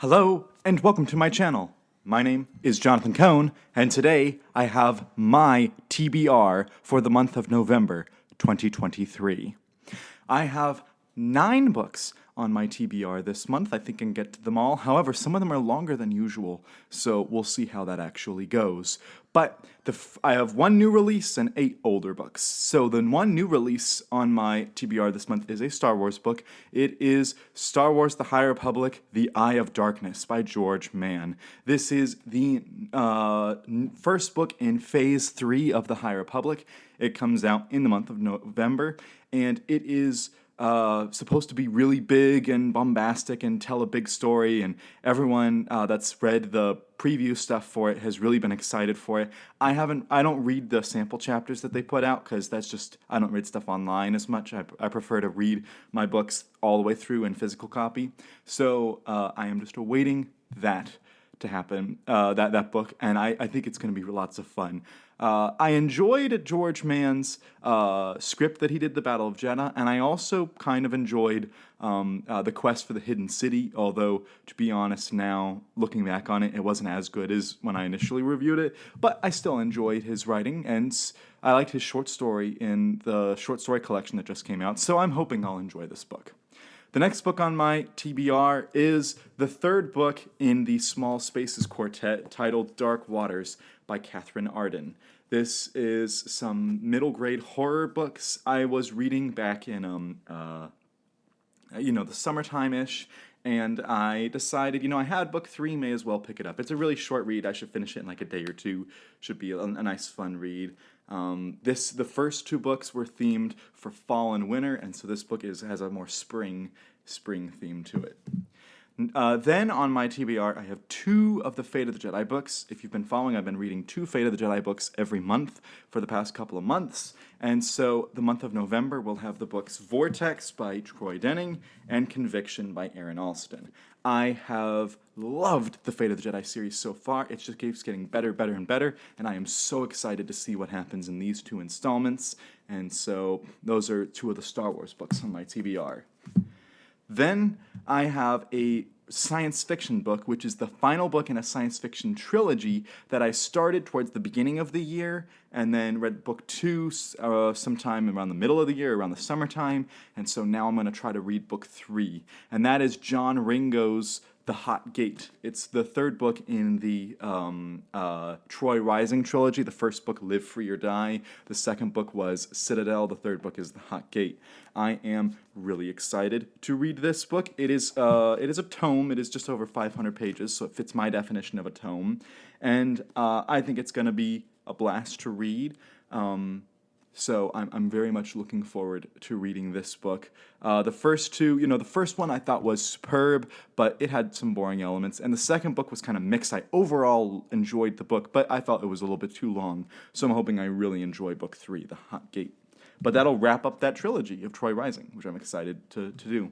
Hello, and welcome to my channel. My name is Jonathan Cohn, and today I have my TBR for the month of November 2023. I have 9 books on my TBR this month. I think I can get to them all. However, some of them are longer than usual, so we'll see how that actually goes. But I have 1 new release and 8 older books. So the 1 new release on my TBR this month is a Star Wars book. It is Star Wars: The High Republic: The Eye of Darkness by George Mann. This is the first book in Phase 3 of The High Republic. It comes out in the month of November, and it is supposed to be really big and bombastic and tell a big story, and everyone that's read the preview stuff for it has really been excited for it. I don't read the sample chapters that they put out because that's just, I don't read stuff online as much. I prefer to read my books all the way through in physical copy. So I am just awaiting that to happen, that book, and I think it's going to be lots of fun. I enjoyed George Mann's script that he did, The Battle of Jeddah, and I also kind of enjoyed The Quest for the Hidden City, although, to be honest now, looking back on it, it wasn't as good as when I initially reviewed it, but I still enjoyed his writing, and I liked his short story in the short story collection that just came out, so I'm hoping I'll enjoy this book. The next book on my TBR is the 3rd book in the Small Spaces Quartet, titled Dark Waters by Catherine Arden. This is some middle grade horror books I was reading back in the summertime-ish, and I decided, I had book 3, may as well pick it up. It's a really short read. I should finish it in like a day or two. Should be a nice, fun read. The first 2 books were themed for fall and winter, and so this book has a more spring theme to it. Then on my TBR, I have 2 of the Fate of the Jedi books. If you've been following, I've been reading 2 Fate of the Jedi books every month for the past couple of months. And so the month of November will have the books Vortex by Troy Denning and Conviction by Aaron Alston. I have loved the Fate of the Jedi series so far. It just keeps getting better, and better, and I am so excited to see what happens in these 2 installments. And so those are 2 of the Star Wars books on my TBR. Then I have a science fiction book, which is the final book in a science fiction trilogy that I started towards the beginning of the year and then read book 2 sometime around the middle of the year, around the summertime, and so now I'm going to try to read book 3, and that is John Ringo's The Hot Gate. It's the 3rd book in the Troy Rising trilogy. The first book, Live Free or Die. The second book was Citadel. The 3rd book is The Hot Gate. I am really excited to read this book. It is a tome. It is just over 500 pages, so it fits my definition of a tome. And I think it's going to be a blast to read. So I'm very much looking forward to reading this book. The first 2, the first one I thought was superb, but it had some boring elements. And the second book was kind of mixed. I overall enjoyed the book, but I felt it was a little bit too long. So I'm hoping I really enjoy book 3, The Hot Gate. But that'll wrap up that trilogy of Troy Rising, which I'm excited to do.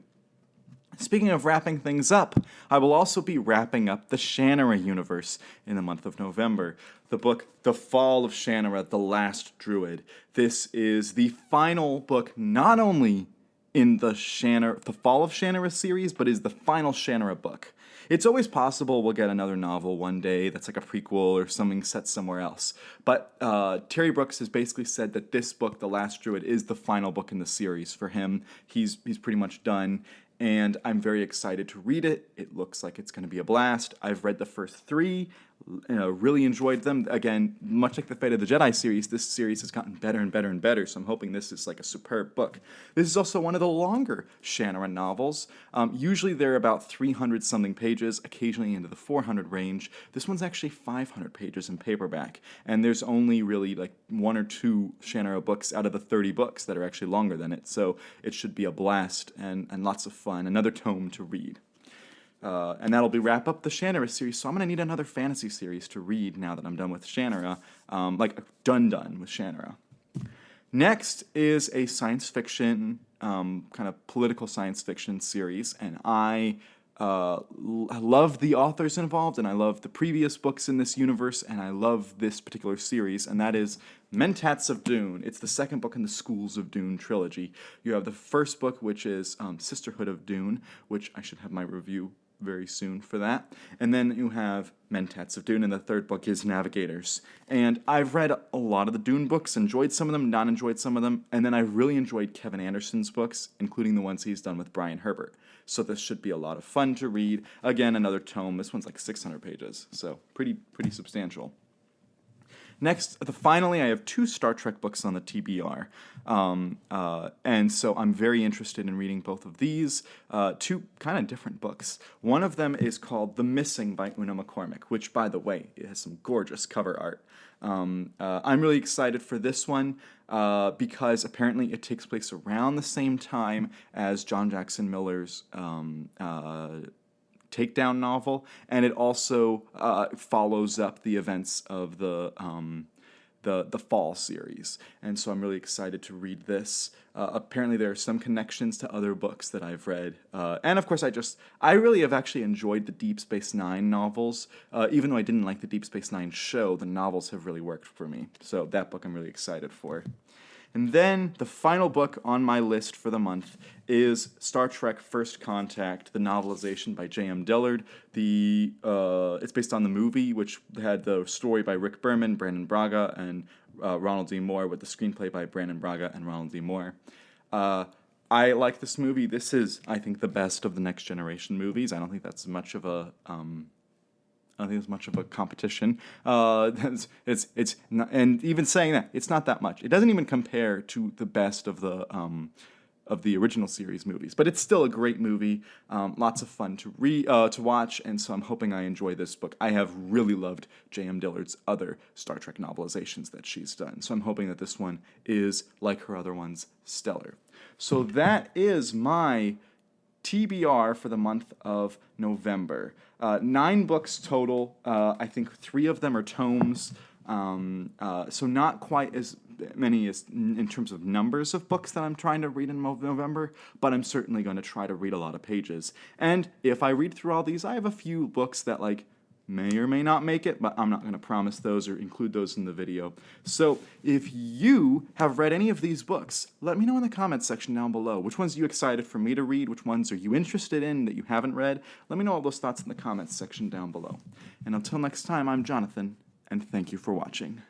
Speaking of wrapping things up, I will also be wrapping up the Shannara universe in the month of November. The book, The Fall of Shannara, The Last Druid. This is the final book, not only in the Fall of Shannara series, but is the final Shannara book. It's always possible we'll get another novel one day that's like a prequel or something set somewhere else. But Terry Brooks has basically said that this book, The Last Druid, is the final book in the series for him. He's pretty much done, and I'm very excited to read it. It looks like it's going to be a blast. I've read the first 3, really enjoyed them. Again, much like the Fate of the Jedi series, this series has gotten better and better, so I'm hoping this is like a superb book. This is also one of the longer Shannara novels. Usually they're about 300-something pages, occasionally into the 400 range. This one's actually 500 pages in paperback, and there's only really like 1 or 2 Shannara books out of the 30 books that are actually longer than it, so it should be a blast and lots of fun, another tome to read. And that'll be wrap up the Shannara series, so I'm going to need another fantasy series to read now that I'm done with Shannara, done with Shannara. Next is a science fiction, kind of political science fiction series, and I love the authors involved, and I love the previous books in this universe, and I love this particular series, and that is Menat of Dune. It's the 2nd book in the Schools of Dune trilogy. You have the first book, which is Sisterhood of Dune, which I should have my review very soon for that. And then you have Mentats of Dune, and the third book is Navigators. And I've read a lot of the Dune books, enjoyed some of them, not enjoyed some of them, and then I really enjoyed Kevin Anderson's books, including the ones he's done with Brian Herbert. So this should be a lot of fun to read. Again, another tome. This one's like 600 pages, so pretty substantial. Next, finally, I have 2 Star Trek books on the TBR. And so I'm very interested in reading both of these, 2 kind of different books. One of them is called The Missing by Una McCormick, which, by the way, it has some gorgeous cover art. I'm really excited for this one because apparently it takes place around the same time as John Jackson Miller's Takedown novel, and it also follows up the events of the Fall series, and so I'm really excited to read this. Apparently, there are some connections to other books that I've read, and of course, I really have actually enjoyed the Deep Space Nine novels. Even though I didn't like the Deep Space Nine show, the novels have really worked for me. So that book I'm really excited for. And then the final book on my list for the month is Star Trek First Contact, the novelization by J.M. Dillard. It's based on the movie, which had the story by Rick Berman, Brandon Braga, and Ronald D. Moore, with the screenplay by Brandon Braga and Ronald D. Moore. I like this movie. This is, I think, the best of the Next Generation movies. I don't think that's much of a... I don't think it's much of a competition. It's not, and even saying that, it's not that much. It doesn't even compare to the best of the original series movies, but it's still a great movie. Lots of fun to watch, and so I'm hoping I enjoy this book. I have really loved J.M. Dillard's other Star Trek novelizations that she's done, so I'm hoping that this one is, like her other ones, stellar. So that is my TBR for the month of November. 9 books total. I think 3 of them are tomes. So not quite as many as in terms of numbers of books that I'm trying to read in November, but I'm certainly going to try to read a lot of pages. And if I read through all these, I have a few books that may or may not make it, but I'm not going to promise those or include those in the video. So if you have read any of these books, let me know in the comments section down below. Which ones are you excited for me to read? Which ones are you interested in that you haven't read? Let me know all those thoughts in the comments section down below. And until next time, I'm Jonathan, and thank you for watching.